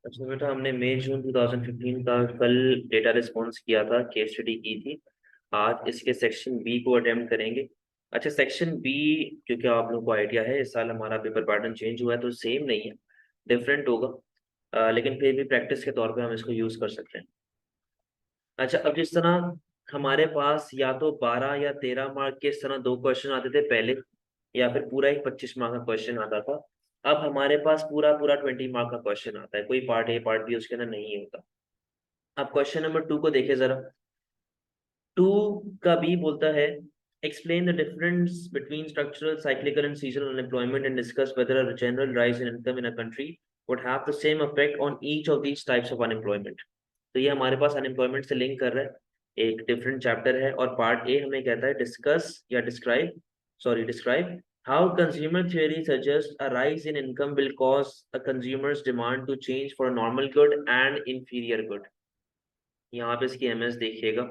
अच्छा बेटा, हमने मई जून 2015 का कल डेटा रिस्पॉन्स किया था, केस स्टडी की थी। आज इसके सेक्शन बी को अटेम्प्ट करेंगे। अच्छा, सेक्शन बी, क्योंकि आप लोगों को आइडिया है इस साल हमारा पेपर पैटर्न चेंज हुआ है, तो सेम नहीं है, डिफरेंट होगा। लेकिन फिर भी प्रैक्टिस के तौर पे हम इसको यूज़ कर सकते हैं। अच्छा, अब जिस तरह हमारे पास या तो 12 या 13 मार्क के इस तरह दो क्वेश्चन आते थे पहले, या फिर पूरा एक 25 मार्क का क्वेश्चन आता था। अब हमारे पास पूरा पूरा 20 मार्क का क्वेश्चन आता है, कोई पार्ट ए पार्ट बी उसके अंदर नहीं होता। अब क्वेश्चन नंबर 2 को देखिए जरा। 2 का बी बोलता है, explain the difference between structural, cyclical and seasonal unemployment and discuss whether a general rise in income in a country would have the same effect on each of these types of unemployment. तो ये हमारे पास unemployment से link कर रहा है, एक different chapter है, और पार्ट ए हमें कहता है डिस्कस या describe how consumer theory suggests a rise in income will cause a consumer's demand to change for a normal good and inferior good। यहाँ पे इसकी एमएस देखिएगा।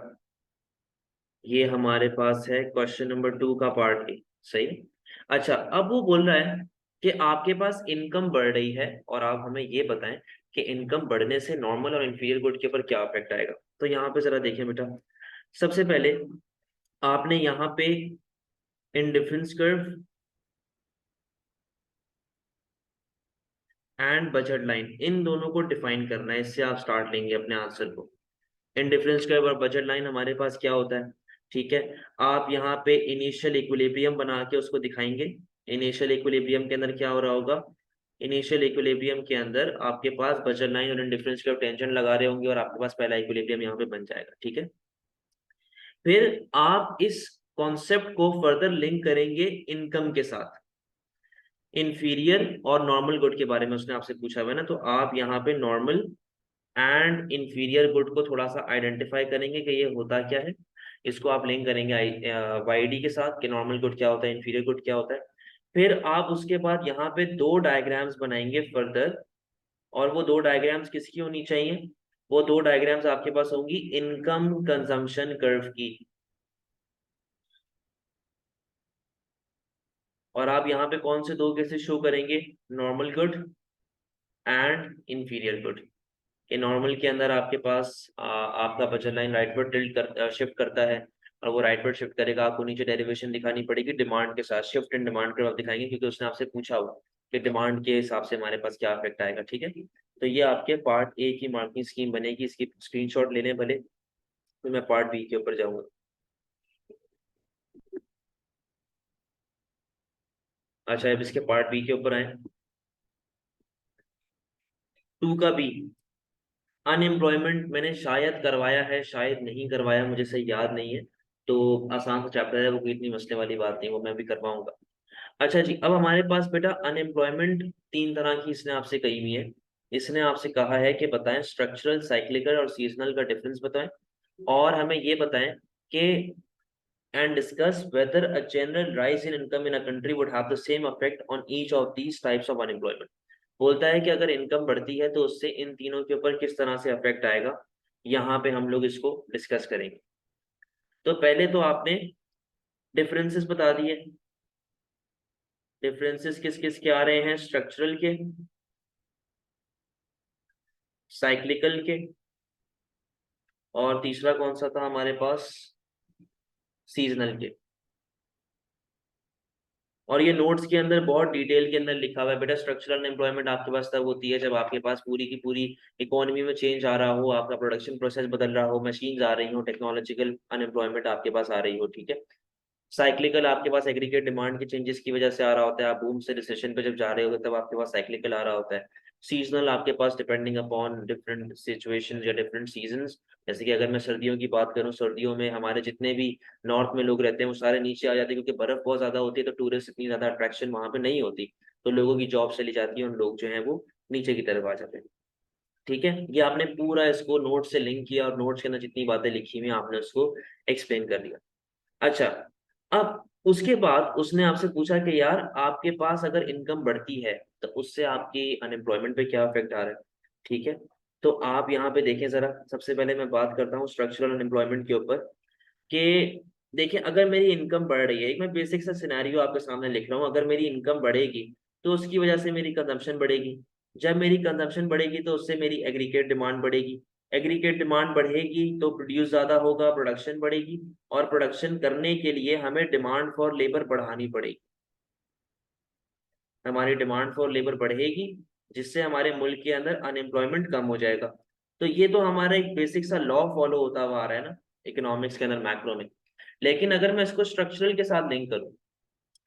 ये हमारे पास है क्वेश्चन नंबर 2 का पार्ट ए। सही। अच्छा, अब वो बोल रहा है कि आपके पास इनकम बढ़ रही है और आप हमें ये बताएं कि इनकम बढ़ने से नॉर्मल और इंफीरियर गुड के ऊपर क्या इफेक्ट आएगा। तो यहाँ पे जरा देखिए बेटा, सबसे पहले आपने यहाँ पे indifference curve and budget line, इन दोनों को डिफाइन करना है, इससे आप स्टार्ट लेंगे अपने आंसर को। इंडिफरेंस कर्व और बजट लाइन हमारे पास क्या होता है, ठीक है। आप यहाँ पे इनिशियल इक्विलिब्रियम बना के उसको दिखाएंगे। इनिशियल इक्विलिब्रियम के अंदर क्या हो रहा होगा, इनिशियल इक्विलिब्रियम के अंदर आपके पास बजट लाइन और इंडिफरेंस कर्व टेंशन लगा रहे होंगे और आपके पास पहला इक्विलिब्रियम यहाँ पे बन जाएगा, ठीक है। फिर आप इस कॉन्सेप्ट को फर्दर लिंक करेंगे इनकम के साथ। इंफीरियर और नॉर्मल गुड के बारे में उसने आपसे पूछा हुआ है ना, तो आप यहाँ पे नॉर्मल एंड इंफीरियर गुड को थोड़ा सा आइडेंटिफाई करेंगे कि ये होता क्या है। इसको आप लिंक करेंगे वाईडी के साथ कि नॉर्मल गुड क्या होता है, इंफीरियर गुड क्या होता है। फिर आप उसके बाद यहाँ पे दो डायग्राम्स बनाएंगे फर्दर, और वो दो डायग्राम्स किसकी होनी चाहिए, वो दो डायग्राम्स आपके पास होंगी इनकम कंजम्पशन कर्व की। और आप यहाँ पे कौन से दो केसेस शो करेंगे, normal good and inferior good. कि नॉर्मल के अंदर आपके पास आपका बजट लाइन राइटवर्ड शिफ्ट करता है, और वो राइटवर्ड शिफ्ट करेगा, आपको नीचे डेरिवेशन दिखानी पड़ेगी डिमांड के साथ, शिफ्ट इन डिमांड कर्व आप दिखाएंगे, क्योंकि उसने आपसे पूछा हुआ कि डिमांड के हिसाब से हमारे पास क्या इफेक्ट आएगा, ठीक है। तो ये आपके पार्ट ए की मार्किंग स्कीम बनेगी, इसकी स्क्रीनशॉट लेने भले। तो मैं पार्ट बी के ऊपर जाऊंगा। अच्छा, अब इसके पार्ट बी के ऊपर आए। 2 का बी, अनएम्प्लॉयमेंट मैंने शायद करवाया है, शायद नहीं करवाया, मुझे सही याद नहीं है। तो आसान सा चैप्टर है वो, कोई इतनी मसले वाली बात नहीं, वो मैं भी करवाऊंगा। अच्छा जी, अब हमारे पास बेटा अनएम्प्लॉयमेंट तीन तरह की इसने आपसे कही हुई है। इसने आपसे कहा है कि बताएं स्ट्रक्चरल, साइक्लिकल और सीजनल का डिफरेंस बताएं, और हमें ये बताएं कि and discuss whether a general rise in income in a country would have the same effect on each of these types of unemployment। बोलता है कि अगर इनकम बढ़ती है तो उससे इन तीनों के ऊपर किस तरह से अफेक्ट आएगा, यहाँ पे हम लोग इसको डिस्कस करेंगे। तो पहले तो आपने डिफरेंसेस बता दिए। डिफरेंसेस किस किस के आ रहे हैं, स्ट्रक्चरल के, साइक्लिकल के, और तीसरा कौन सा था हमारे पास, सीजनल के। और ये नोट्स के अंदर बहुत डिटेल के अंदर लिखा हुआ है बेटा। स्ट्रक्चरल अनएम्प्लॉयमेंट आपके पास तब होती है जब आपके पास पूरी की पूरी इकोनॉमी में चेंज आ रहा हो, आपका प्रोडक्शन प्रोसेस बदल रहा हो, मशीन्स आ रही हो, टेक्नोलॉजिकल अनएम्प्लॉयमेंट आपके पास आ रही हो, ठीक है। साइक्लिकल आपके पास एग्रीगेट डिमांड के चेंजेस की वजह से आ रहा होता है, आप बूम से रिसेशन पे जब जा रहे होते तब आपके पास साइक्लिकल आ रहा होता है। सीजनल आपके पास डिपेंडिंग अपॉन डिफरेंट सिचुएशंस या डिफरेंट सीजन्स। जैसे कि अगर मैं सर्दियों की बात करूं, सर्दियों में हमारे जितने भी नॉर्थ में लोग रहते हैं वो सारे नीचे आ जाते हैं, क्योंकि बर्फ बहुत ज्यादा होती है, तो टूरिस्ट इतनी ज्यादा अट्रैक्शन वहां पे नहीं होती, तो लोगों की जॉब चली जाती है और लोग जो है वो नीचे की तरफ आ जाते हैं, ठीक है। ये आपने पूरा इसको नोट से लिंक किया, और नोट्स के अंदर जितनी बातें लिखी हुई आपने उसको एक्सप्लेन कर दिया। अच्छा, अब उसके बाद उसने आपसे पूछा कि यार आपके पास अगर इनकम बढ़ती है तो उससे आपकी अनएम्प्लॉयमेंट पे क्या इफेक्ट आ रहा है, ठीक है। तो आप यहाँ पे देखें जरा, सबसे पहले मैं बात करता हूँ स्ट्रक्चरल अनएम्प्लॉयमेंट के ऊपर। कि देखिए, अगर मेरी इनकम बढ़ रही है, एक मैं बेसिक सा सिनेरियो आपके सामने लिख रहा हूँ, अगर मेरी इनकम बढ़ेगी तो उसकी वजह से मेरी कंजम्पशन बढ़ेगी, जब मेरी कंजम्पशन बढ़ेगी तो उससे मेरी एग्रीगेट डिमांड बढ़ेगी, एग्रीगेट डिमांड बढ़ेगी तो प्रोड्यूस ज्यादा होगा, प्रोडक्शन बढ़ेगी, और प्रोडक्शन करने के लिए हमें डिमांड फॉर लेबर बढ़ानी पड़ेगी, हमारी डिमांड फॉर लेबर बढ़ेगी, जिससे हमारे मुल्क के अंदर अनएम्प्लॉयमेंट कम हो जाएगा। तो ये तो हमारा एक बेसिक सा लॉ फॉलो होता हुआ आ रहा है ना इकोनॉमिक्स के अंदर, मैक्रो में। लेकिन अगर मैं इसको स्ट्रक्चरल के साथ लिंक करूं,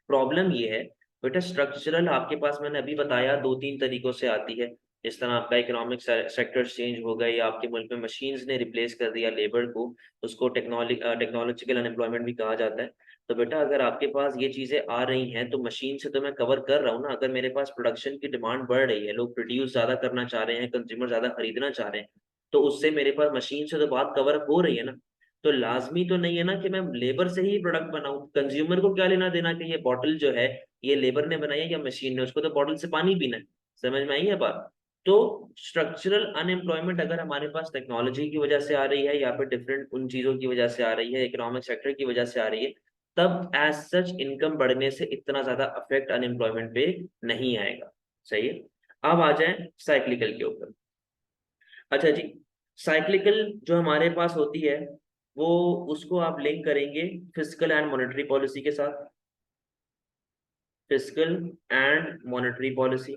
प्रॉब्लम ये है बेटा, स्ट्रक्चरल आपके पास मैंने अभी बताया दो तीन तरीकों से आती है। जिस तरह आपका इकोनॉमिक सेक्टर चेंज हो गए, या आपके मुल्क में मशीन्स ने रिप्लेस कर दिया लेबर को, उसको टेक्नोलॉजिकल अनएम्प्लॉयमेंट भी कहा जाता है। तो बेटा अगर आपके पास ये चीजें आ रही हैं तो मशीन से तो मैं कवर कर रहा हूँ ना। अगर मेरे पास प्रोडक्शन की डिमांड बढ़ रही है, लोग प्रोड्यूस ज्यादा करना चाह रहे हैं, कंज्यूमर ज्यादा खरीदना चाह रहे हैं, तो उससे मेरे पास मशीन से तो बात कवर हो रही है ना। तो लाजमी तो नहीं है ना कि मैं लेबर से ही प्रोडक्ट बनाऊं। कंज्यूमर को क्या लेना देना कि ये बॉटल जो है ये लेबर ने बनाई है या मशीन ने, उसको तो बॉटल से पानी पीना है। समझ में आई है बात? तो स्ट्रक्चरल अनएम्प्लॉयमेंट अगर हमारे पास टेक्नोलॉजी की वजह से आ रही है, या फिर डिफरेंट उन चीजों की वजह से आ रही है, इकोनॉमिक सेक्टर की वजह से आ रही है, तब एज सच इनकम बढ़ने से इतना ज्यादा अफेक्ट अनएम्प्लॉयमेंट पे नहीं आएगा। सही है। अब आ जाए साइक्लिकल के ऊपर। अच्छा जी, साइक्लिकल जो हमारे पास होती है वो, उसको आप लिंक करेंगे फिजिकल एंड मॉनेटरी पॉलिसी के साथ। Physical and monetary policy.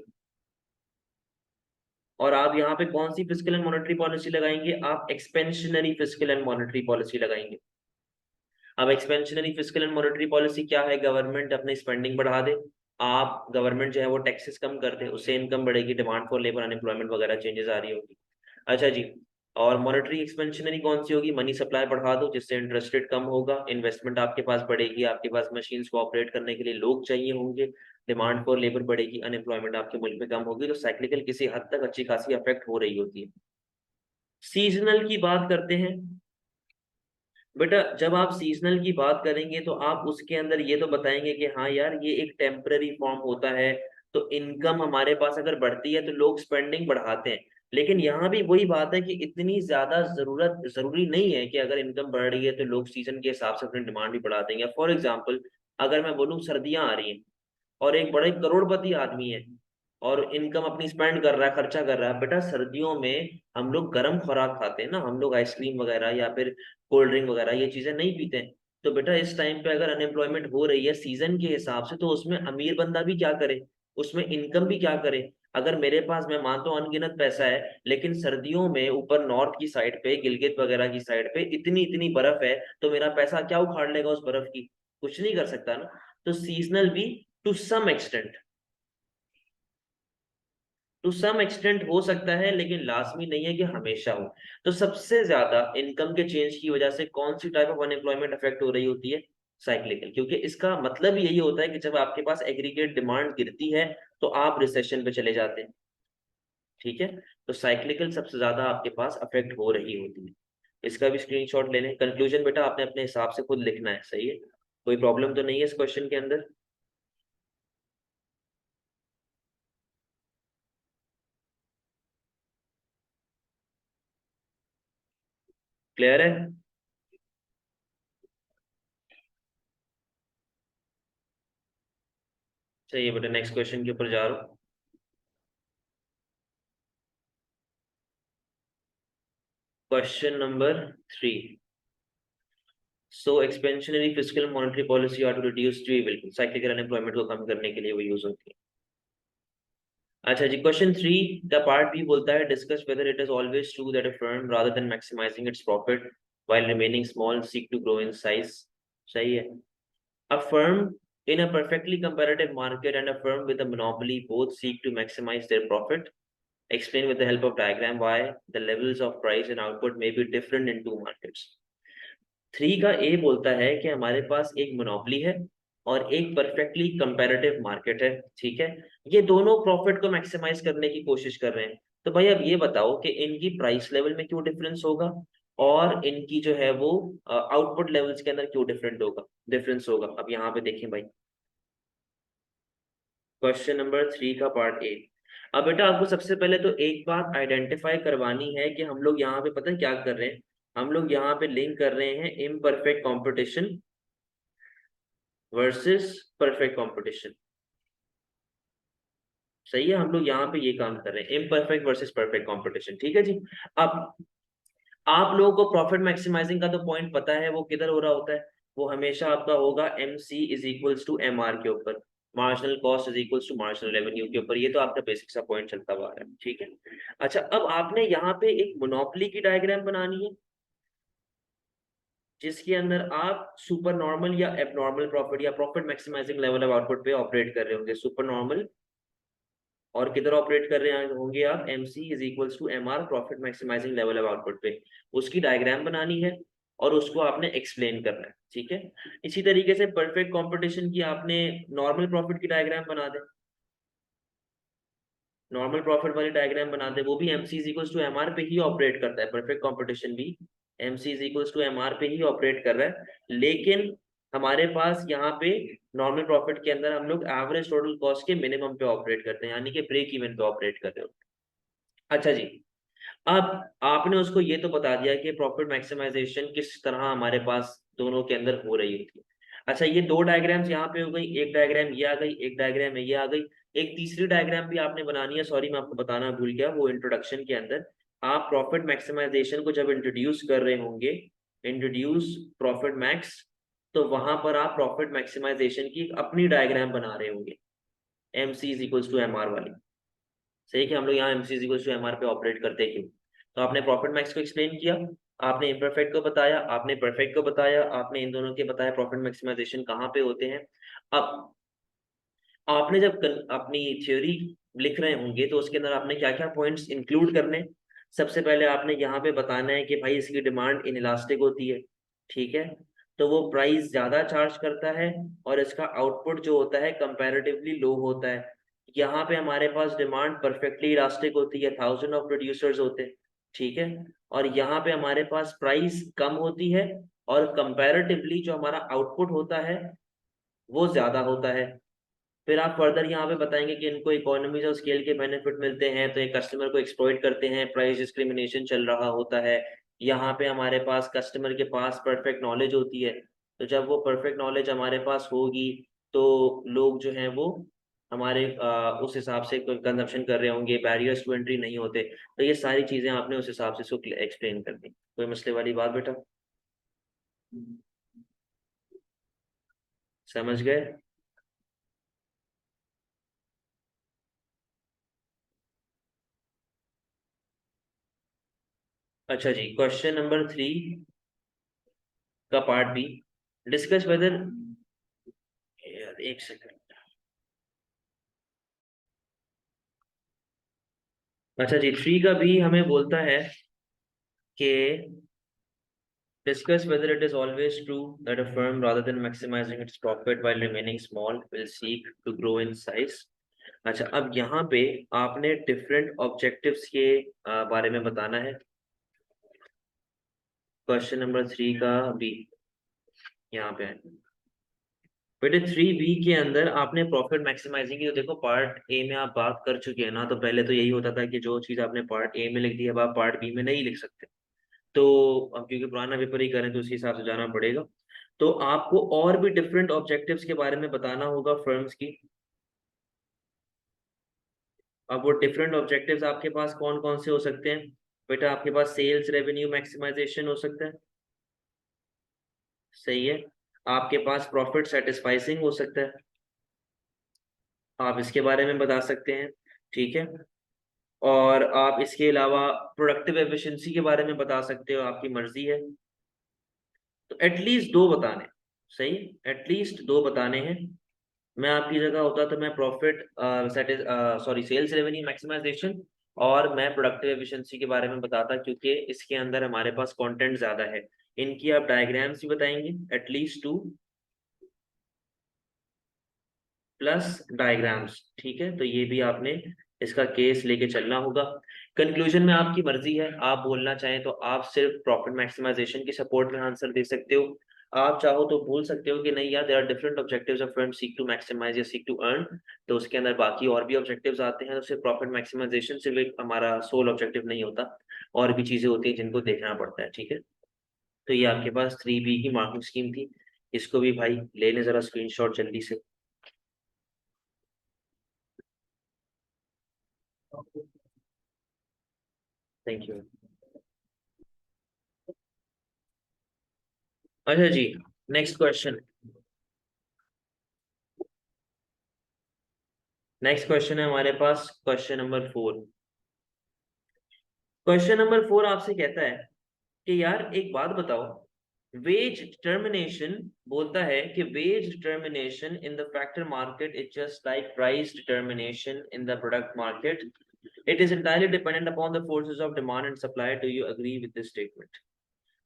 और आप यहाँ पे कौन सी फिजिकल एंड मॉनेटरी पॉलिसी लगाएंगे? आप expansionary physical and monetary policy लगाएंगे। अब expansionary physical and monetary policy क्या है? गवर्नमेंट अपनी स्पेंडिंग बढ़ा दे, आप गवर्नमेंट जो है वो टैक्सेस कम कर दे, उससे इनकम बढ़ेगी, डिमांड फॉर लेबर, अनएम्प्लॉयमेंट वगैरह चेंजेस आ रही होगी। अच्छा जी। और मॉनेटरी एक्सपेंशनरी कौन सी होगी? मनी सप्लाई बढ़ा दो, जिससे इंटरेस्ट रेट कम होगा, इन्वेस्टमेंट आपके पास बढ़ेगी, आपके पास मशीन्स को ऑपरेट करने के लिए लोग चाहिए होंगे, डिमांड फॉर लेबर बढ़ेगी, अनएम्प्लॉयमेंट आपके मुल्क में कम होगी। तो साइक्लिकल किसी हद तक अच्छी खासी अफेक्ट हो रही होती है। सीजनल की बात करते हैं। बेटा जब आप सीजनल की बात करेंगे तो आप उसके अंदर ये तो बताएंगे कि हाँ यार ये एक टेम्पररी फॉर्म होता है, तो इनकम हमारे पास अगर बढ़ती है तो लोग स्पेंडिंग बढ़ाते हैं। लेकिन यहाँ भी वही बात है कि इतनी ज्यादा जरूरी नहीं है कि अगर इनकम बढ़ रही है तो लोग सीजन के हिसाब से अपनी डिमांड भी बढ़ा देंगे। फॉर एग्जाम्पल, अगर मैं बोलूँ सर्दियां आ रही हैं और एक बड़े करोड़पति आदमी है और इनकम अपनी स्पेंड कर रहा है, खर्चा कर रहा है, बेटा सर्दियों में हम लोग गर्म खुराक खाते हैं ना, हम लोग आइसक्रीम वगैरह या फिर कोल्ड ड्रिंक वगैरह ये चीजें नहीं पीते हैं। तो बेटा इस टाइम पे अगर अनएम्प्लॉयमेंट हो रही है सीजन के हिसाब से, तो उसमें अमीर बंदा भी क्या करे, उसमें इनकम भी क्या करे? अगर मेरे पास, मैं मानता हूँ अनगिनत पैसा है, लेकिन सर्दियों में ऊपर नॉर्थ की साइड पे, गिलगित वगैरह की साइड पे इतनी इतनी बर्फ है, तो मेरा पैसा क्या उखाड़ लेगा उस बर्फ की? कुछ नहीं कर सकता ना। तो सीजनल भी to some extent, to some extent हो सकता है, लेकिन लाजमी नहीं है कि हमेशा हो। तो सबसे ज्यादा इनकम के चेंज की वजह से कौन सी टाइप ऑफ अनएम्प्लॉयमेंट अफेक्ट हो रही होती है? साइक्लिकल। क्योंकि इसका मतलब यही होता है कि जब आपके पास एग्रीगेट डिमांड गिरती है तो आप रिसेशन पे चले जाते हैं। ठीक है। तो साइक्लिकल सबसे ज्यादा आपके पास अफेक्ट हो रही होती है। इसका भी स्क्रीनशॉट ले लें। कंक्लूजन बेटा आपने अपने हिसाब से खुद लिखना है, सही है? कोई प्रॉब्लम तो नहीं है इस क्वेश्चन के अंदर? क्लियर है? चलिए बेटा नेक्स्ट क्वेश्चन के ऊपर जा रहा हूँ। Question number 3। So expansionary fiscal monetary policy are to reduce जी, बिल्कुल साइक्लिकल अनएम्प्लॉयमेंट को कम करने के लिए वो यूज होती है। अच्छा जी, क्वेश्चन 3 का पार्ट बी बोलता है discuss whether it is always true that a firm rather than maximising its profit while remaining small seek to grow in size. सही है। A firm in a perfectly competitive market and a firm with a monopoly both seek to maximize their profit. Explain with the help of diagram why the levels of price and output may be different in two markets. 3 का ए बोलता है कि हमारे पास एक monopoly है और एक perfectly comparative market है। ठीक है। ये दोनों प्रॉफिट को मैक्सिमाइज करने की कोशिश कर रहे हैं। तो भाई अब ये बताओ कि इनकी प्राइस लेवल में क्यों डिफरेंस होगा, और इनकी जो है वो आउटपुट लेवल्स के अंदर क्यों डिफरेंस होगा। अब यहाँ पे देखें भाई, क्वेश्चन नंबर 3 का पार्ट ए। अब बेटा आपको सबसे पहले तो एक बात आइडेंटिफाई करवानी है कि हम लोग यहाँ पे पता है क्या कर रहे हैं? हम लोग यहाँ पे लिंक कर रहे हैं imperfect competition versus perfect competition. सही है, हम लोग यहाँ पे ये काम कर रहे हैं, इम्परफेक्ट वर्सेस परफेक्ट कंपटीशन। ठीक है जी। अब आप लोगों को प्रॉफिट मैक्सिमाइजिंग का तो पॉइंट पता है, वो किधर हो रहा होता है, वो हमेशा आपका होगा M C is equals to M R के ऊपर, marginal cost is equals to marginal revenue के ऊपर। ये तो आपका बेसिक सा पॉइंट चलता हुआ है। ठीक है। अच्छा, अब आपने यहाँ पे एक मोनोपोली की डायग्राम बनानी है, जिसके अंदर आप सुपर नॉर्मल या एबनॉर्मल प्रॉफिट या profit maximising level of output पे ऑपरेट कर रहे होंगे। सुपर नॉर्मल और किधर ऑपरेट कर रहे होंगे आप, M C is equals to M R, profit maximising level of output पे। उसकी डायग्राम बनानी है और उसको आपने एक्सप्लेन करना है। ठीक है। इसी तरीके से परफेक्ट कंपटीशन की आपने नॉर्मल प्रॉफिट की डायग्राम बना दे, नॉर्मल प्रॉफिट वाली डायग्राम बना दे, वो भी M C is equals to M R पे ही ऑपरेट करता है। परफेक्ट कंपटीशन भी M C is equals to M R पे ही ऑपरेट कर रहा है, लेकिन हमारे पास यहाँ पे नॉर्मल प्रॉफिट के अंदर हम लोग एवरेज टोटल कॉस्ट के मिनिमम पे ऑपरेट करते हैं, यानी कि ब्रेक इवन पे ऑपरेट कर रहे हो। अच्छा जी। अब आपने उसको ये तो बता दिया कि प्रॉफिट मैक्सिमाइजेशन किस तरह हमारे पास दोनों के अंदर हो रही होती है। अच्छा, ये दो डायग्राम्स यहाँ पे हो गई, एक डायग्राम ये आ गई, एक डायग्राम में ये आ गई। एक तीसरी डायग्राम भी आपने बनानी है, सॉरी मैं आपको बताना भूल गया, वो इंट्रोडक्शन के अंदर आप प्रॉफिट मैक्सिमाइजेशन को जब इंट्रोड्यूस कर रहे होंगे, इंट्रोड्यूस प्रॉफिट मैक्स, तो वहां पर आप प्रॉफिट मैक्सिमाइजेशन की अपनी डायग्राम बना रहे होंगे, M C is equals to M R वाली। सही कि हम लोग यहाँ एमसी इक्वल टू एमआर पे ऑपरेट करते हैं क्यों। तो आपने प्रॉफिट मैक्स को एक्सप्लेन किया, आपने इम्परफेक्ट को बताया, आपने परफेक्ट को बताया, आपने इन दोनों के बताया प्रॉफिट मैक्सिमाइजेशन कहाँ पे होते हैं। अब आपने जब अपनी थ्योरी लिख रहे होंगे तो उसके अंदर आपने क्या क्या पॉइंट्स इंक्लूड करने। सबसे पहले आपने यहाँ पे बताना है कि भाई इसकी डिमांड इनइलास्टिक होती है। ठीक है। तो वो प्राइस ज्यादा चार्ज करता है और इसका आउटपुट जो होता है कंपैरेटिवली लो होता है। यहाँ पे हमारे पास डिमांड परफेक्टली इलास्टिक होती है, थाउजेंड ऑफ प्रोड्यूसर्स होते हैं। ठीक है। और यहाँ पे हमारे पास प्राइस कम होती है और कंपैरेटिवली जो हमारा आउटपुट होता है वो ज्यादा होता है। फिर आप फर्दर यहाँ पे बताएंगे कि इनको इकोनॉमीज ऑफ स्केल के बेनिफिट मिलते हैं, तो ये कस्टमर को एक्सप्लॉइट करते हैं, प्राइस डिस्क्रिमिनेशन चल रहा होता है। यहाँ पे हमारे पास कस्टमर के पास परफेक्ट नॉलेज होती है, तो जब वो परफेक्ट नॉलेज हमारे पास होगी तो लोग जो हैं वो हमारे उस हिसाब से कंजप्शन कर रहे होंगे, बैरियर्स टू एंट्री नहीं होते। तो ये सारी चीजें आपने उस हिसाब से इसको एक्सप्लेन कर दी। कोई मसले वाली बात बेटा? समझ गए? अच्छा जी, क्वेश्चन नंबर 3 का पार्ट बी, डिस्कस वेदर, यार एक सेकंड। अच्छा जी, 3 का भी हमें बोलता है कि discuss whether it is always true that a firm, rather than maximizing its profit while remaining small, will seek to grow in size। अच्छा, अब यहाँ पे आपने डिफरेंट ऑब्जेक्टिव्स के बारे में बताना है। क्वेश्चन नंबर 3 का बी यहाँ पे है। बेटे 3 बी के अंदर आपने प्रॉफिट मैक्सिमाइजिंग की, तो देखो पार्ट ए में आप बात कर चुके हैं ना, तो पहले तो यही होता था कि जो चीज आपने पार्ट ए में लिख दी है अब आप पार्ट बी में नहीं लिख सकते। तो अब क्योंकि पुराना पेपर ही करें तो उसी हिसाब से जाना पड़ेगा। तो आपको और भी डिफरेंट ऑब्जेक्टिव्स के बारे में बताना होगा फर्म्स की। अब वो डिफरेंट ऑब्जेक्टिव्स आपके पास कौन कौन से हो सकते हैं? बेटा आपके पास सेल्स रेवेन्यू मैक्सिमाइजेशन हो सकता है। सही है। आपके पास प्रॉफिट सेटिस्फाइसिंग हो सकता है, आप इसके बारे में बता सकते हैं। ठीक है। और आप इसके अलावा प्रोडक्टिव एफिशिएंसी के बारे में बता सकते हो, आपकी मर्जी है। तो एटलीस्ट दो बताने। सही। एटलीस्ट दो बताने हैं। मैं आपकी जगह होता तो मैं profit sorry sales revenue maximisation और मैं प्रोडक्टिव एफिशिएंसी के बारे में बताता, क्योंकि इसके अंदर हमारे पास कंटेंट ज्यादा है। इनकी आप डायग्राम्स भी बताएंगे, एटलीस्ट 2 प्लस डायग्राम्स। ठीक है, तो ये भी आपने इसका केस लेके चलना होगा। कंक्लूजन में आपकी मर्जी है, आप बोलना चाहें तो आप सिर्फ प्रॉफिट मैक्सिमाइजेशन की सपोर्ट में आंसर दे सकते हो। आप चाहो तो बोल सकते हो कि नहीं यार, there are different objectives of firm, seek to maximise या सीक टू अर्न। तो उसके अंदर बाकी और भी ऑब्जेक्टिव्स आते हैं, तो सिर्फ प्रॉफिट मैक्सिमाइजेशन सिर्फ एक हमारा सोल ऑब्जेक्टिव नहीं होता, और भी चीजें होती हैं जिनको देखना पड़ता है। ठीक है। तो ये आपके पास 3 बी की मार्किंग स्कीम थी। इसको भी भाई ले लें जरा स्क्रीनशॉट जल्दी से। Thank you. अच्छा जी, नेक्स्ट क्वेश्चन। नेक्स्ट क्वेश्चन है हमारे पास क्वेश्चन नंबर 4। क्वेश्चन नंबर 4 आपसे कहता है कि यार एक बात बताओ, वेज डिटर्मिनेशन बोलता है कि wage determination in the factor market is just like price determination in the product market, it is entirely dependent upon the forces of demand and supply, do you agree with this statement?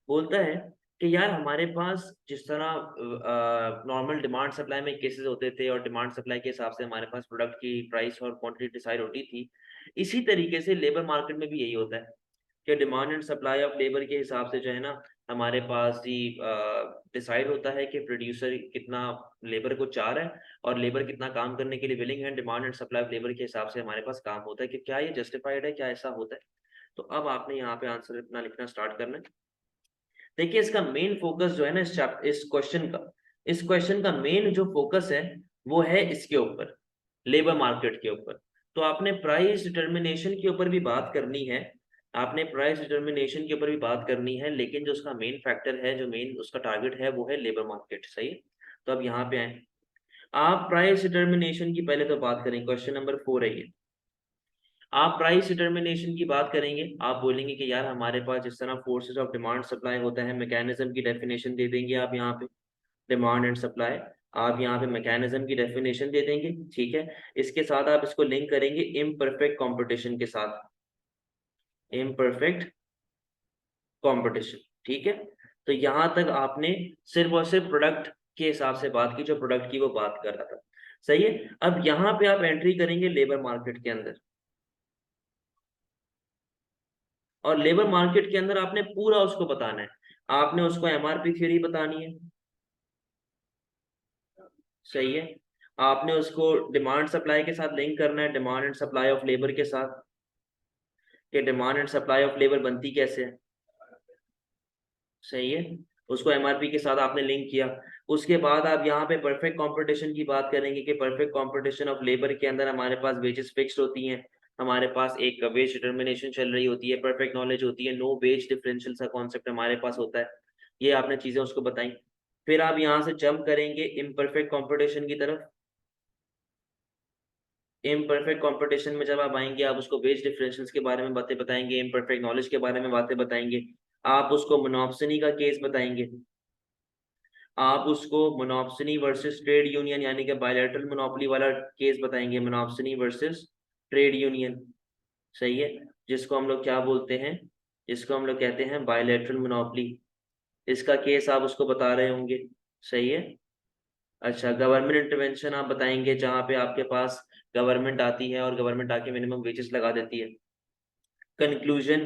बोलता है कि यार हमारे पास जिस तरह normal demand supply में cases होते थे और डिमांड सप्लाई के हिसाब से हमारे पास प्रोडक्ट की प्राइस और क्वांटिटी डिसाइड होती थी, इसी तरीके से लेबर मार्केट में भी यही होता है कि demand and supply of labour के हिसाब से जो है ना, हमारे पास ही डिसाइड होता है कि प्रोड्यूसर कितना लेबर को चाह रहा है और लेबर कितना काम करने के लिए विलिंग है। Demand and supply of labour के हिसाब से हमारे पास काम होता है कि क्या ये जस्टिफाइड है, क्या ऐसा होता है। तो अब आपने यहाँ पे आंसर अपना लिखना स्टार्ट करना है। देखिए इसका मेन फोकस जो है ना इस क्वेश्चन का मेन जो फोकस है वो है इसके ऊपर, लेबर मार्केट के ऊपर। तो आपने प्राइस डिटर्मिनेशन के ऊपर भी बात करनी है, आपने प्राइस डिटर्मिनेशन के ऊपर भी बात करनी है, लेकिन जो उसका मेन फैक्टर है, जो मेन उसका टारगेट है, वो है लेबर मार्केट। सही है। तो अब यहाँ पे आए, आप प्राइस डिटर्मिनेशन की पहले तो बात करें, क्वेश्चन नंबर 4 है ये। आप प्राइस डिटर्मिनेशन की बात करेंगे, आप बोलेंगे कि यार हमारे पास जिस तरह फोर्सेस ऑफ डिमांड सप्लाई होता है, मैकेनिज्म की डेफिनेशन दे देंगे आप यहाँ पे, डिमांड एंड सप्लाई, आप यहाँ पे मैकेनिज्म की डेफिनेशन दे देंगे। ठीक है, इसके साथ आप इसको लिंक करेंगे इम्परफेक्ट कंपटीशन के साथ, इम्परफेक्ट कंपटीशन। ठीक है, तो यहां तक आपने सिर्फ और सिर्फ प्रोडक्ट के हिसाब से बात की, जो प्रोडक्ट की वो बात कर रहा था। सही है। अब यहाँ पे आप एंट्री करेंगे लेबर मार्केट के अंदर, और लेबर मार्केट के अंदर आपने पूरा उसको बताना है, आपने उसको एमआरपी थ्योरी बतानी है। सही है। आपने उसको डिमांड सप्लाई के साथ लिंक करना है, demand and supply of labour के साथ, कि demand and supply of labour बनती कैसे है। सही है, उसको एमआरपी के साथ आपने लिंक किया। उसके बाद आप यहाँ पे परफेक्ट कंपटीशन की बात करेंगे कि परफेक्ट कंपटीशन ऑफ लेबर के अंदर हमारे पास वेजेस फिक्स्ड होती हैं, हमारे पास एक वेज डिटर्मिनेशन चल रही होती है, परफेक्ट नॉलेज होती है, नो वेज डिफरेंशियल का कॉन्सेप्ट हमारे पास होता है। ये आपने चीजें उसको बताई। फिर आप यहाँ से जंप करेंगे इम्परफेक्ट कंपटीशन की तरफ। इम्परफेक्ट कंपटीशन में जब आप आएंगे, आप उसको वेज डिफरेंशियल्स के बारे में बातें बताएंगे, इम्परफेक्ट नॉलेज के बारे में बातें बताएंगे, आप उसको मोनोप्सनी का केस बताएंगे, आप उसको मोनोप्सनी वर्सेस ट्रेड यूनियन यानी कि बायलैटरल मोनोपोली वाला केस बताएंगे, मोनोप्सनी वर्सेस ट्रेड यूनियन। सही है, जिसको हम लोग क्या बोलते हैं, जिसको हम लोग कहते हैं बायलैटरल मोनोपोली, इसका केस आप उसको बता रहे होंगे। सही है। अच्छा, गवर्नमेंट इंटरवेंशन आप बताएंगे, जहाँ पे आपके पास गवर्नमेंट आती है और गवर्नमेंट आके मिनिमम वेजेस लगा देती है। कंक्लूजन,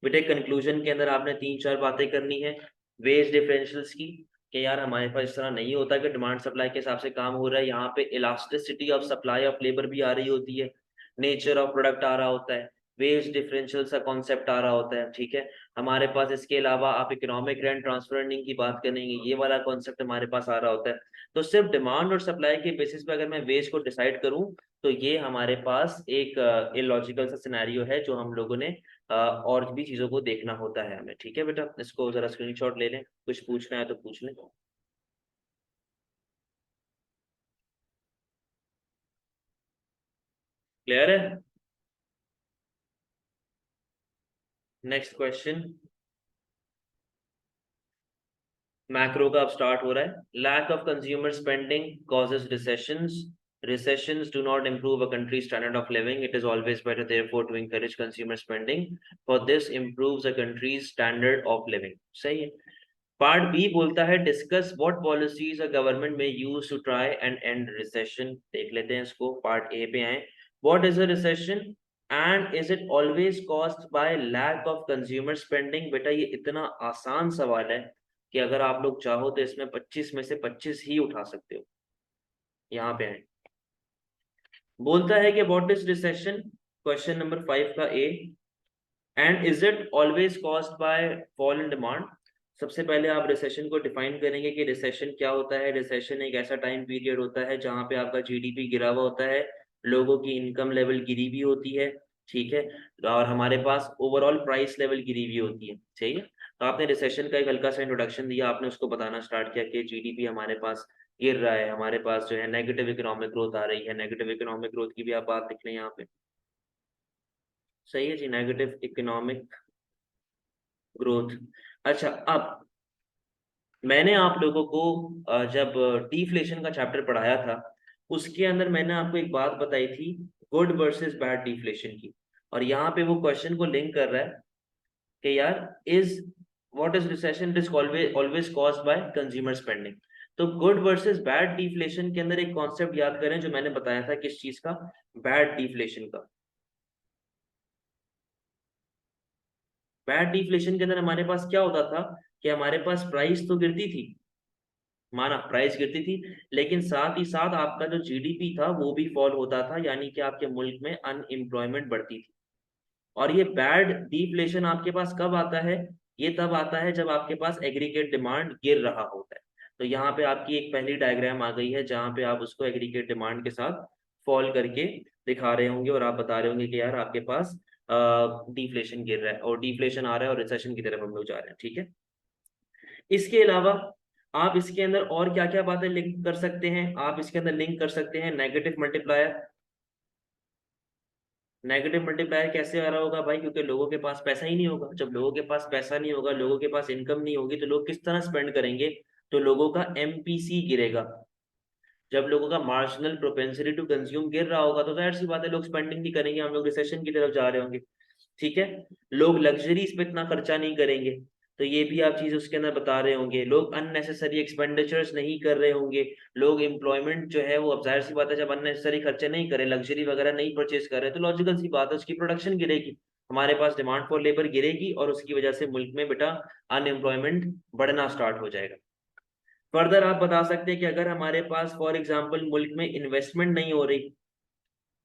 बेटे कंक्लूजन के अंदर आपने 3-4 बातें करनी है वेज डिफरेंशियल्स की, कि यार हमारे पास इस तरह नहीं होता कि डिमांड सप्लाई के हिसाब से काम हो रहा है, यहाँ पे elasticity of supply of labour भी आ रही होती है, नेचर ऑफ प्रोडक्ट आ रहा होता है, वेज डिफरेंशियल का कॉन्सेप्ट आ रहा होता है। ठीक है, हमारे पास इसके अलावा आप इकोनॉमिक रेंट ट्रांसफर अर्निंग की बात करेंगे, ये वाला कॉन्सेप्ट हमारे पास आ रहा होता है। तो सिर्फ डिमांड और सप्लाई के बेसिस पे अगर मैं वेज को डिसाइड करूं, तो ये हमारे पास एक इलॉजिकल सा सिनेरियो है, जो हम लोगों ने और भी चीजों को देखना होता है हमें। ठीक है बेटा, इसको जरा स्क्रीनशॉट ले लें, कुछ पूछना है तो पूछ लें। क्लियर है। नेक्स्ट क्वेश्चन, मैक्रो का अब स्टार्ट हो रहा है। Lack of consumer spending causes recessions. Recessions do not improve a country's standard of living. It is always better, therefore, to encourage consumer spending. For this improves a country's standard of living. सही है। Part B बोलता है discuss what policies a government may use to try and end recession. देख लेते हैं इसको, part A पे आए। What is a recession and is it always caused by lack of consumer spending. बेटा ये इतना आसान सवाल है कि अगर आप लोग चाहो तो इसमें 25 में से 25 ही उठा सकते हो। यहाँ पे आए, बोलता है कि what is recession, question number 5 का A, and is it always caused by fall in demand. सबसे पहले आप रिसेशन को डिफाइन करेंगे कि रिसेशन क्या होता है। रिसेशन एक ऐसा टाइम पीरियड होता है जहां पे आपका जीडीपी गिरा हुआ होता है, लोगों की इनकम लेवल गिरी भी होती है, ठीक है, और हमारे पास ओवरऑल प्राइस लेवल गिरी भी होती है, सही है। तो आपने रिसेशन का एक हल्का सा इंट्रोडक्शन दिया, आपने उसको बताना स्टार्ट किया कि जीडीपी हमारे पास गिर रहा है, हमारे पास जो है नेगेटिव इकोनॉमिक ग्रोथ आ रही है, नेगेटिव इकोनॉमिक ग्रोथ की भी आप बात लिख लें यहाँ पे, सही है जी, नेगेटिव इकोनॉमिक ग्रोथ। अच्छा, अब मैंने आप लोगों को जब डिफ्लेशन का चैप्टर पढ़ाया था, उसके अंदर मैंने आपको एक बात बताई थी, गुड वर्सेस बैड डिफ्लेशन की, और यहाँ पे वो क्वेश्चन को लिंक कर रहा है कि यार, is what is recession risk always always caused by consumer spending. तो गुड वर्सेस बैड डिफ्लेशन के अंदर एक कॉन्सेप्ट याद करें जो मैंने बताया था, किस चीज का, बैड डिफ्लेशन का। बैड डिफ्लेशन के अंदर हमारे पास क्या होता था कि हमारे पास प्राइस तो गिरती थी, माना प्राइस गिरती थी, लेकिन साथ ही साथ आपका जो जीडीपी था वो भी फॉल होता था, यानी कि आपके मुल्क में अनएम्प्लॉयमेंट बढ़ती थी। और ये बैड डिफ्लेशन आपके पास कब आता है, ये तब आता है जब आपके पास एग्रीगेट डिमांड गिर रहा होता है। तो यहाँ पे आपकी एक पहली डायग्राम आ गई है जहाँ पे आप उसको एग्रीगेट डिमांड के साथ फॉल करके दिखा रहे होंगे, और आप बता रहे होंगे कि यार आपके पास डिफ्लेशन गिर रहा है और डिफ्लेशन आ रहा है और रिसेशन की तरफ हम लोग जा रहे हैं, ठीक है। इसके अलावा आप इसके अंदर और क्या क्या बातें लिंक कर सकते हैं, आप इसके अंदर लिंक कर सकते हैं नेगेटिव मल्टीप्लायर। नेगेटिव मल्टीप्लायर कैसे आ रहा होगा भाई, क्योंकि लोगों के पास पैसा ही नहीं होगा। जब लोगों के पास पैसा नहीं होगा, लोगों के पास इनकम नहीं होगी, तो लोग किस तरह स्पेंड करेंगे, तो लोगों का एमपीसी गिरेगा। जब लोगों का मार्जिनल प्रोपेंसिटी टू कंज्यूम गिर रहा होगा, तो जाहिर सी बात है लोग स्पेंडिंग नहीं करेंगे, हम लोग रिसेशन की तरफ जा रहे होंगे, ठीक है। लोग लग्जरीज पे इतना खर्चा नहीं करेंगे, तो ये भी आप चीज उसके अंदर बता रहे होंगे। लोग अननेसेसरी एक्सपेंडिचर्स नहीं कर रहे होंगे, लोग एम्प्लॉयमेंट जो है वो, अब जाहिर सी बात है जब अननेसेसरी खर्चे नहीं करें, लग्जरी वगैरह नहीं परचेज कर रहे, तो लॉजिकल सी बात है उसकी प्रोडक्शन गिरेगी, हमारे पास डिमांड फॉर लेबर गिरेगी, और उसकी वजह से मुल्क में बेटा अनएम्प्लॉयमेंट बढ़ना स्टार्ट हो जाएगा। फर्दर आप बता सकते हैं कि अगर हमारे पास फॉर एग्जांपल मुल्क में इन्वेस्टमेंट नहीं हो रही,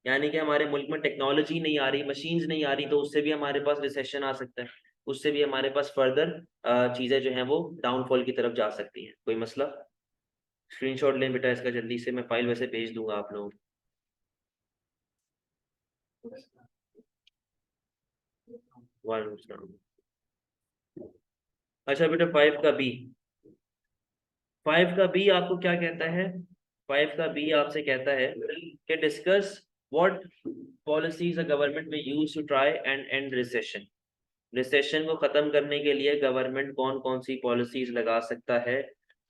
यानी कि हमारे मुल्क में टेक्नोलॉजी नहीं आ रही, मशीन्स नहीं आ रही, तो उससे भी हमारे पास रिसेशन आ सकता है, उससे भी हमारे पास फर्दर चीजें जो हैं वो डाउनफॉल की तरफ जा सकती हैं। कोई मसला? स्क्रीनशॉट लें बेटा इसका जल्दी से, मैं फाइल वैसे भेज दूंगा आप लोगों को। वालेकुम सलाम। अच्छा बेटा, 5 का बी, 5 का बी आपको क्या कहता है, 5 का बी आपसे कहता है कि discuss what policies a government may use to try and end recession. Recession को खत्म करने के लिए गवर्नमेंट कौन कौन सी पॉलिसीज लगा सकता है,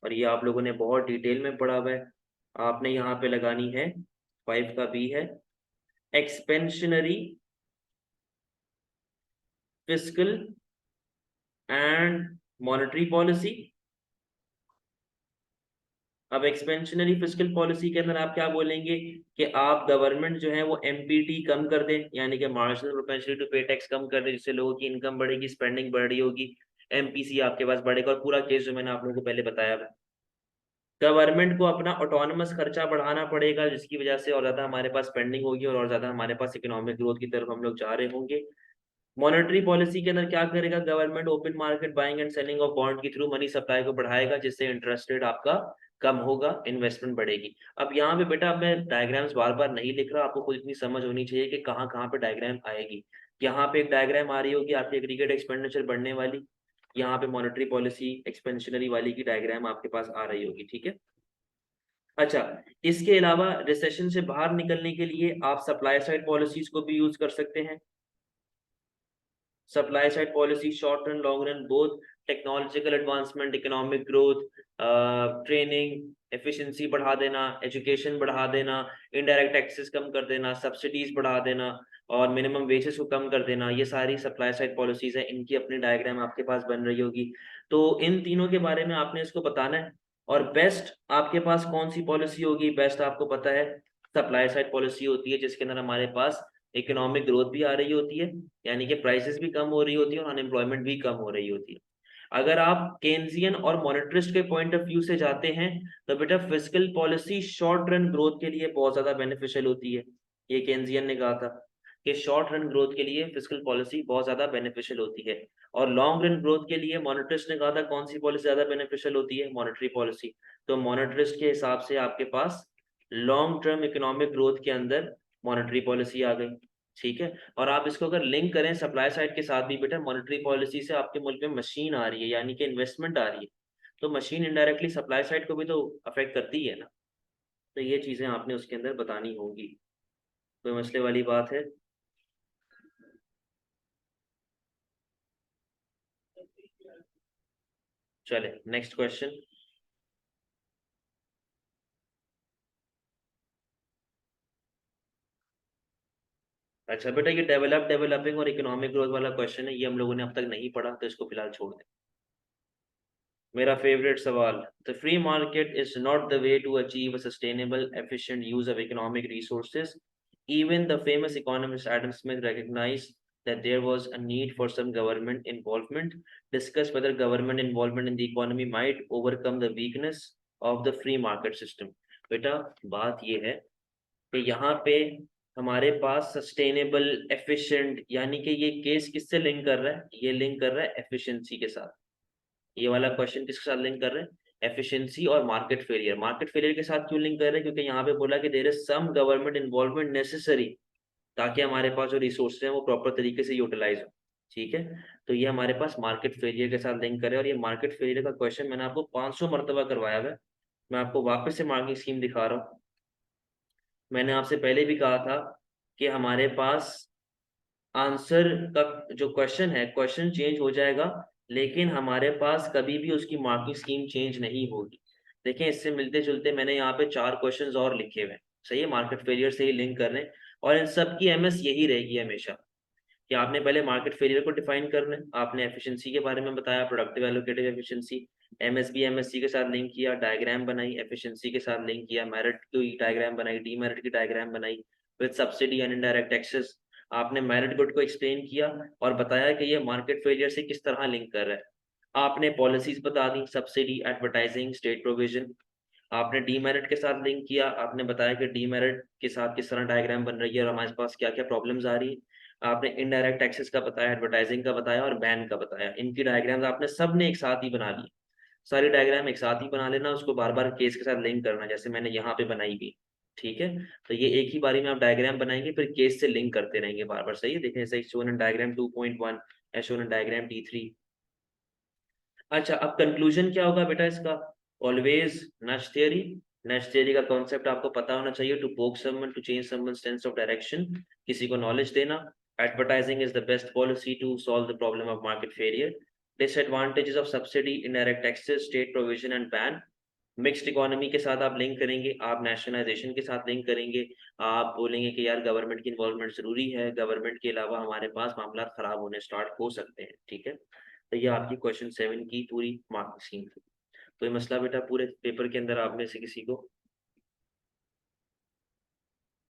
और ये आप लोगों ने बहुत डिटेल में पढ़ा हुआ है, आपने यहाँ पे लगानी है। 5 का बी है expansionary fiscal and monetary policy. अब एक्सपेंशनरी फिस्कल पॉलिसी के अंदर आप क्या बोलेंगे कि आप गवर्नमेंट जो है वो एमपीटी कम कर दें, यानी कि मार्जिनल प्रोपेंसिटी टू पे टैक्स कम कर दें, जिससे लोगों की इनकम बढ़ेगी, स्पेंडिंग बढ़ रही होगी, एमपीसी आपके पास बढ़ेगा, और पूरा केस जो मैंने आप लोगों को पहले बताया है। गवर्नमेंट को अपना ऑटोनमस खर्चा बढ़ाना पड़ेगा, जिसकी वजह से और ज्यादा हमारे पास स्पेंडिंग होगी और ज्यादा हमारे पास इकोनॉमिक ग्रोथ की तरफ हम लोग जा रहे होंगे। मॉनेटरी पॉलिसी के अंदर क्या करेगा government, open market buying and selling of bond के थ्रू मनी सप्लाई को बढ़ाएगा, जिससे इंटरेस्ट रेट आपका कम होगा, इन्वेस्टमेंट बढ़ेगी। अब यहाँ पे बेटा मैं डायग्राम्स बार बार नहीं लिख रहा, आपको खुद इतनी समझ होनी चाहिए कि कहाँ कहाँ पे डायग्राम आएगी। यहाँ पे एक डायग्राम आ रही होगी आपकी एग्रीगेट एक्सपेंडिचर बढ़ने वाली, यहाँ पे मॉनेटरी पॉलिसी एक्सपेंशनरी वाली की डायग्राम आपके पास आ रही होगी, ठीक है। अच्छा, इसके अलावा रिसेशन से बाहर निकलने के लिए आप सप्लाई साइड पॉलिसीज को भी यूज कर सकते हैं। Supply side policy short run long run both, technological advancement, economic growth, training efficiency बढ़ा देना, एजुकेशन बढ़ा देना, इनडायरेक्ट टैक्सेस कम कर देना, सब्सिडीज बढ़ा देना, और मिनिमम वेजेस को कम कर देना, ये सारी सप्लाई साइड पॉलिसीज है, इनकी अपनी डायग्राम आपके पास बन रही होगी। तो इन तीनों के बारे में आपने इसको बताना है, और बेस्ट आपके पास कौन सी पॉलिसी होगी, बेस्ट आपको पता है सप्लाई साइड पॉलिसी होती है, जिसके अंदर हमारे पास इकोनॉमिक ग्रोथ भी आ रही होती है, यानी कि प्राइसेस भी कम हो रही होती है और अनएम्प्लॉयमेंट भी कम हो रही होती है। अगर आप केन्जियन और मॉनेटरिस्ट के पॉइंट ऑफ व्यू से जाते हैं, तो बेटा fiscal policy short run growth के लिए बहुत ज्यादा बेनिफिशियल होती है। ये केन्जियन ने कहा था कि शॉर्ट रन ग्रोथ के लिए फिस्कल पॉलिसी बहुत ज्यादा बेनिफिशियल होती है, और लॉन्ग रन ग्रोथ के लिए मॉनेटरिस्ट ने कहा था कौन सी पॉलिसी ज्यादा बेनिफिशियल होती है, मॉनेटरी पॉलिसी। तो मॉनेटरिस्ट के हिसाब से आपके पास लॉन्ग टर्म इकोनॉमिक ग्रोथ के अंदर मॉनेटरी पॉलिसी आ गई, ठीक है। और आप इसको अगर लिंक करें सप्लाई साइड के साथ भी बेटा, मॉनेटरी पॉलिसी से आपके मुल्क में मशीन आ रही है यानी कि इन्वेस्टमेंट आ रही है, तो मशीन इनडायरेक्टली सप्लाई साइड को भी तो अफेक्ट करती है ना। तो ये चीजें आपने उसके अंदर बतानी होगी। कोई मसले वाली बात है? चले नेक्स्ट क्वेश्चन। अच्छा बेटा, ये डेवलपिंग और इकोनॉमिक ग्रोथ वाला क्वेश्चन है, ये हम लोगों ने अब तक नहीं पढ़ा, तो इसको फिलहाल छोड़ दें। मेरा फेवरेट सवाल, the free market is not the way to achieve a sustainable efficient use of economic resources. Even the famous economist Adam Smith recognized that there was a need for some government involvement. Discuss whether government involvement in the economy might overcome the weakness of the free market system. बेटा बात ये है कि यहाँ पे हमारे पास sustainable efficient, यानी कि ये केस किससे लिंक कर रहा है? ये लिंक कर रहा है एफिशिएंसी के साथ। ये वाला क्वेश्चन किसके साथ लिंक कर रहे हैं? एफिशिएंसी और मार्केट फेलियर। मार्केट फेलियर के साथ क्यों लिंक कर रहे हैं? क्योंकि यहाँ पे बोला कि there is some government involvement necessary, ताकि हमारे पास जो रिसोर्स हैं वो प्रॉपर तरीके से यूटिलाइज हो, ठीक है। तो ये हमारे पास मार्केट फेलियर के साथ लिंक करे, और ये मार्केट फेलियर का क्वेश्चन मैंने आपको 500 मरतबा करवाया हुआ है। मैं आपको वापस से मार्किंग स्कीम दिखा रहा हूँ। मैंने आपसे पहले भी कहा था कि हमारे पास आंसर का जो क्वेश्चन है, क्वेश्चन चेंज हो जाएगा, लेकिन हमारे पास कभी भी उसकी मार्किंग स्कीम चेंज नहीं होगी। देखें, इससे मिलते जुलते मैंने यहाँ पे 4 क्वेश्चंस और लिखे हुए हैं, सही है, मार्केट फेलियर से ही लिंक कर रहे हैं, और इन सब की एमएस यही रहेगी हमेशा, कि आपने पहले मार्केट फेलियर को डिफाइन करना है, आपने एफिशिएंसी के बारे में बताया, productive allocative efficiency, MSB MSc के साथ लिंक किया, डायग्राम बनाई, एफिशिएंसी के साथ लिंक किया, मेरिट की डायग्राम बनाई, डीमेरिट की डायग्राम बनाई, with subsidy and indirect taxes. आपने मेरिट गुड को एक्सप्लेन किया और बताया कि ये मार्केट फेलियर से किस तरह लिंक कर रहा है। आपने पॉलिसीज बता दी, सब्सिडी, एडवर्टाइजिंग, स्टेट प्रोविजन। आपने डीमेरिट के साथ लिंक किया, आपने बताया कि डीमेरिट के साथ किस तरह डायग्राम बन रही है और हमारे पास क्या क्या प्रॉब्लम्स आ रही है। आपने इनडायरेक्ट टैक्सेस का बताया, एडवर्टाइजिंग का बताया और बैन का बताया। इनकी डायग्राम्स आपने सब ने एक साथ ही बना ली, सारी डायग्राम एक साथ ही बना लेना, उसको बार बार केस के साथ लिंक करना, जैसे मैंने यहाँ पे बनाई भी, ठीक है। तो ये एक ही बारी में आप डायग्राम बनाएंगे, फिर केस से लिंक करते रहेंगे बार बार, सही है। देखें, जैसे shown in diagram 2.1, shown in diagram T3। अच्छा, अब कंक्लूजन क्या होगा बेटा इसका? Always nudge theory. Nudge theory का कॉन्सेप्ट आपको पता होना चाहिए, to poke someone, to change someone sense of direction, किसी को नॉलेज देना। Advertising is the best policy to solve the problem of market failure. Disadvantages of subsidy, indirect taxes, state provision and ban. Mixed economy के साथ आप link करेंगे, आप nationalisation के साथ लिंक करेंगे, आप बोलेंगे कि यार गवर्नमेंट की इन्वॉल्वमेंट जरूरी है, गवर्नमेंट के अलावा हमारे पास मामला खराब होने स्टार्ट हो सकते हैं, ठीक है। तो ये आपकी क्वेश्चन 7 की पूरी मार्किंग स्कीम थी। कोई मसला बेटा पूरे पेपर के अंदर आप में से किसी को?